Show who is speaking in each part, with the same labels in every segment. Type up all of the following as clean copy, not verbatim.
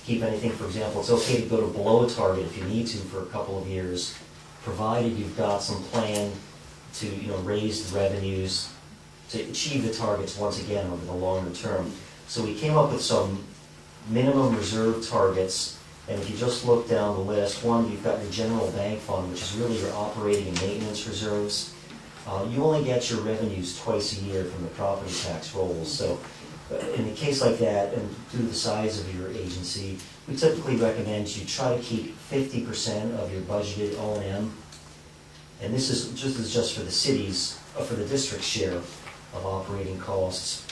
Speaker 1: keep anything. For example, it's okay to go to below a target if you need to for a couple of years, provided you've got some plan to raise the revenues to achieve the targets once again over the longer term. So we came up with some minimum reserve targets, and if you just look down the list, one, you've got your general bank fund, which is really your operating and maintenance reserves. You only get your revenues twice a year from the property tax rolls. So in a case like that, and due to the size of your agency, we typically recommend you try to keep 50% of your budgeted O&M, and this is just for the cities, for the district's share of operating costs.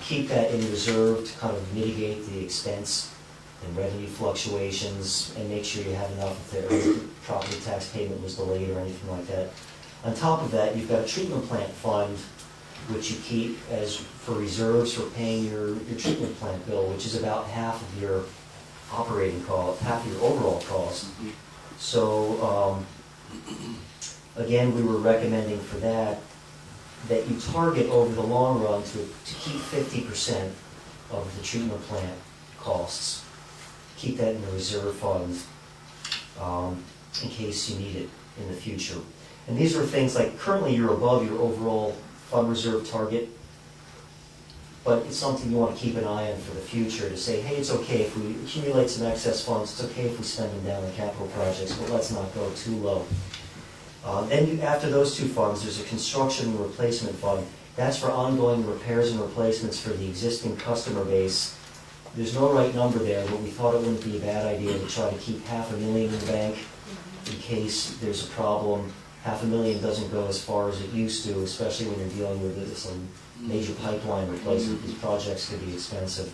Speaker 1: Keep that in reserve to kind of mitigate the expense and revenue fluctuations, and make sure you have enough if the property tax payment was delayed or anything like that. On top of that, you've got a treatment plant fund, which you keep as for reserves for paying your treatment plant bill, which is about half of your operating cost, half of your overall cost. So again, we were recommending for that you target over the long run to keep 50% of the treatment plant costs. Keep that in the reserve fund in case you need it in the future. And these are things like currently you're above your overall fund reserve target, but it's something you want to keep an eye on for the future to say, hey, it's okay if we accumulate some excess funds, it's okay if we spend them down on capital projects, but let's not go too low. Then after those two funds, there's a construction and replacement fund. That's for ongoing repairs and replacements for the existing customer base. There's no right number there, but we thought it wouldn't be a bad idea to try to keep $500,000 in the bank in case there's a problem. $500,000 doesn't go as far as it used to, especially when you're dealing with some major pipeline replacement. These projects could be expensive.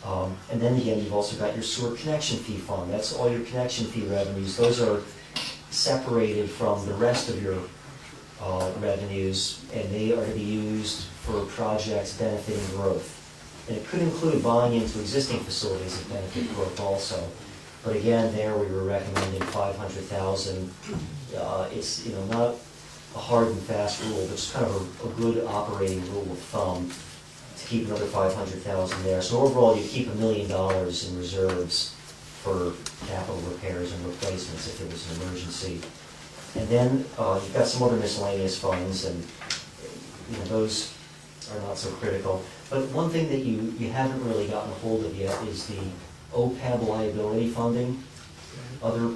Speaker 1: And then again, you've also got your sewer connection fee fund. That's all your connection fee revenues. Those are separated from the rest of your revenues, and they are to be used for projects benefiting growth. And it could include buying into existing facilities that benefit growth also. But again, there we were recommending $500,000. It's not a hard and fast rule, but it's kind of a good operating rule of thumb to keep another $500,000 there. So overall, you keep $1 million in reserves for capital repairs and replacements if there was an emergency. And then you've got some other miscellaneous funds, and those are not so critical. But one thing that you haven't really gotten a hold of yet is the OPEB liability funding, other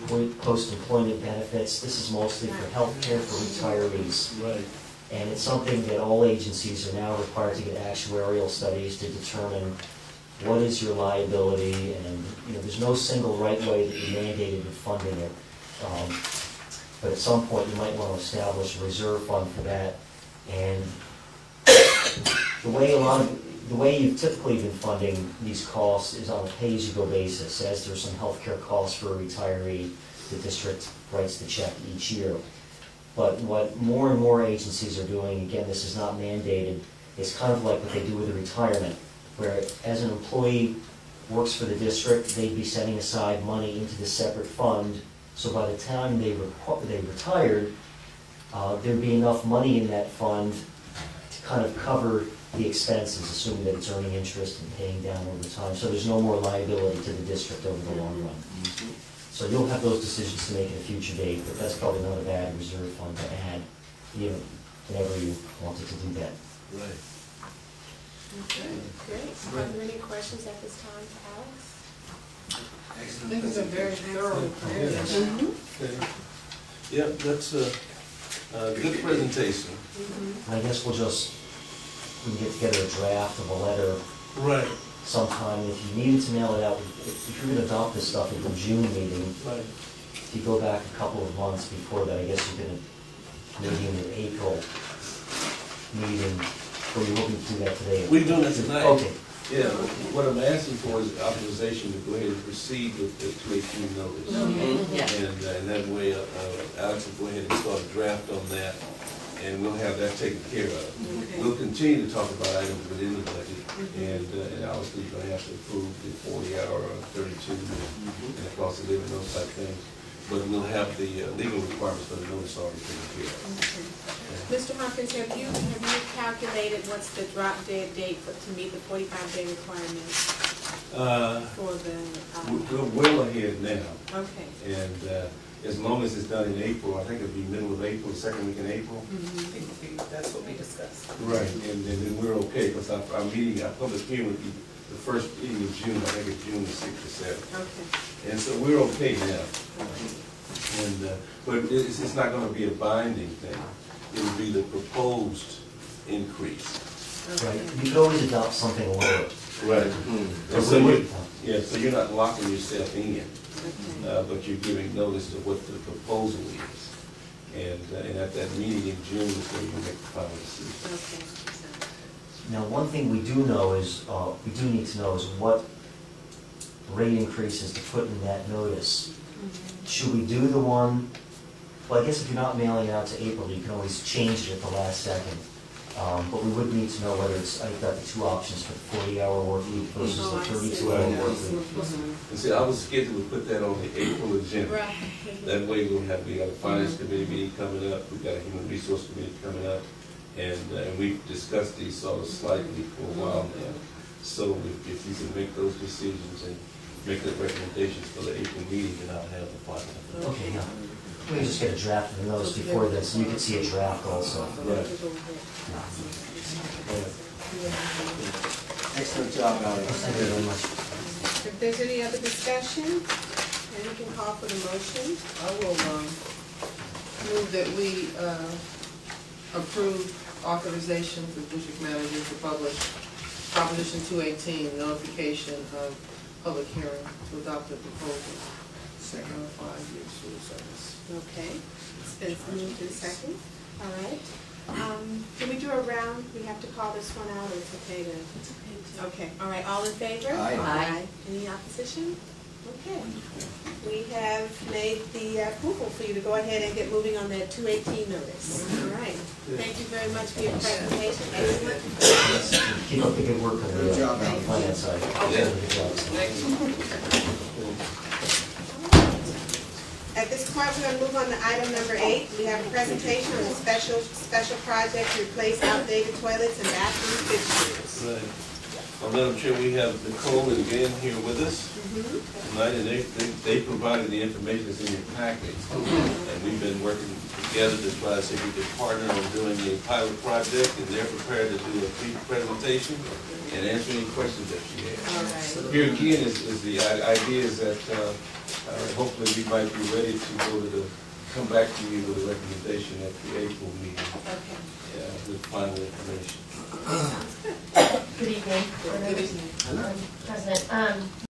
Speaker 1: post-employment benefits. This is mostly for health care for retirees.
Speaker 2: Right.
Speaker 1: And it's something that all agencies are now required to get actuarial studies to determine what is your liability, and there's no single right way that you're mandated with funding it. But at some point you might want to establish a reserve fund for that. And the way you've typically been funding these costs is on a pay-as-you-go basis. As there's some healthcare costs for a retiree, the district writes the check each year. But what more and more agencies are doing, again, this is not mandated, is kind of like what they do with a retirement, where as an employee works for the district, they'd be setting aside money into this separate fund, so by the time they retired, there'd be enough money in that fund to kind of cover the expenses, assuming that it's earning interest and paying down over time. So there's no more liability to the district over the long run. So you'll have those decisions to make at a future date, but that's probably not a bad reserve fund to add, whenever you wanted to do that.
Speaker 2: Right.
Speaker 3: Okay, great. Are there any questions at this time for Alex?
Speaker 4: Excellent.
Speaker 3: I think it's a very thorough presentation.
Speaker 2: Okay. Yeah, that's a good presentation.
Speaker 1: I guess we can get together a draft of a letter
Speaker 2: Right.
Speaker 1: sometime. If you needed to mail it out, if you're going to adopt this stuff at the June meeting,
Speaker 2: Right.
Speaker 1: if you go back a couple of months before that, I guess you can maybe in the April meeting, or you're hoping to do that today.
Speaker 2: We're doing that tonight.
Speaker 1: Okay.
Speaker 2: Yeah, what I'm asking for is authorization to go ahead and proceed with the 218 notice.
Speaker 3: Yeah.
Speaker 2: And that way, Alex will go ahead and start a draft on that, and we'll have that taken care of.
Speaker 3: Okay.
Speaker 2: We'll continue to talk about items within the budget, and obviously you're going to have to approve the 40-hour, 32, and the cost of living, those type of things. But we'll have the legal requirements for the notice already taken care of.
Speaker 3: Okay. Mr. Hopkins, have you calculated what's the drop dead date to meet the 45-day requirement? for the,
Speaker 2: We're well ahead now,
Speaker 3: okay.
Speaker 2: and as long as it's done in April, I think it'll be middle of April, the second week in April.
Speaker 5: That's what we discussed.
Speaker 2: Right, and then we're okay, because our meeting, our public hearing would be the first meeting in June, I think it's June the 6th or 7th.
Speaker 3: Okay.
Speaker 2: And so we're okay now. And, but it's not gonna be a binding thing. It will be the proposed increase.
Speaker 1: Right, you could always adopt something lower.
Speaker 2: Right.
Speaker 1: But
Speaker 2: So
Speaker 1: we
Speaker 2: you,
Speaker 1: would-
Speaker 2: yeah, so you're not locking yourself in,
Speaker 3: Okay.
Speaker 2: but you're giving notice of what the proposal is. And at that meeting in June is where you make the final decision.
Speaker 3: Okay.
Speaker 1: Now, one thing we do know is, we do need to know is what rate increases to put in that notice. Should we do the one, well, I guess if you're not mailing it out to April, you can always change it at the last second. But we would need to know whether it's, I've got the two options for the 40-hour work week versus
Speaker 3: Oh,
Speaker 1: the
Speaker 3: I see.
Speaker 1: 32-hour work week.
Speaker 2: And see, I was scheduled to put that on the April agenda.
Speaker 3: Right.
Speaker 2: That way we got a finance committee meeting coming up, we got a human resource committee coming up, and we've discussed these sort of slightly for a while now. So if you can make those decisions and make the recommendations for the April meeting, then I'll have the final.
Speaker 1: Okay, yeah. We can just get a draft of the notice before then, so you can see a draft also.
Speaker 2: Right.
Speaker 4: Excellent job, Alex.
Speaker 1: Thank you very much.
Speaker 3: If there's any other discussion, then you can call for the motion.
Speaker 5: I will move that we approve authorization for district manager to publish Proposition 218, notification of public hearing to adopt the proposal. Second 5-year school service.
Speaker 3: Okay. It's been moved in second. All right. Can we do a round? We have to call this one out, or it's okay to? It's okay to. Okay. All right. All in favor?
Speaker 4: Aye.
Speaker 3: Any opposition? Okay. We have made the approval for you to go ahead and get moving on that 218 notice. All right. Thank you very much for your presentation. Excellent.
Speaker 1: Keep up the good work on the
Speaker 4: Good job, Alan.
Speaker 1: finance side.
Speaker 2: Yeah.
Speaker 1: Good job.
Speaker 3: At this point, we're going to move on to item number 8. We have a presentation on a special project to replace outdated toilets and bathroom fixtures.
Speaker 2: Right. Madam Chair, we have Nicole and Ben here with us tonight, and they provided the information that's in your packet. And we've been working together to try to see if we could partner on doing a pilot project, and they're prepared to do a presentation and answer any questions that you have.
Speaker 3: All right.
Speaker 2: Here again is the idea is that hopefully we might be ready to come back to you with a recommendation at the April meeting
Speaker 3: Okay.
Speaker 2: with final information.
Speaker 3: Sounds good.
Speaker 6: Good evening.
Speaker 5: Good evening.
Speaker 6: President.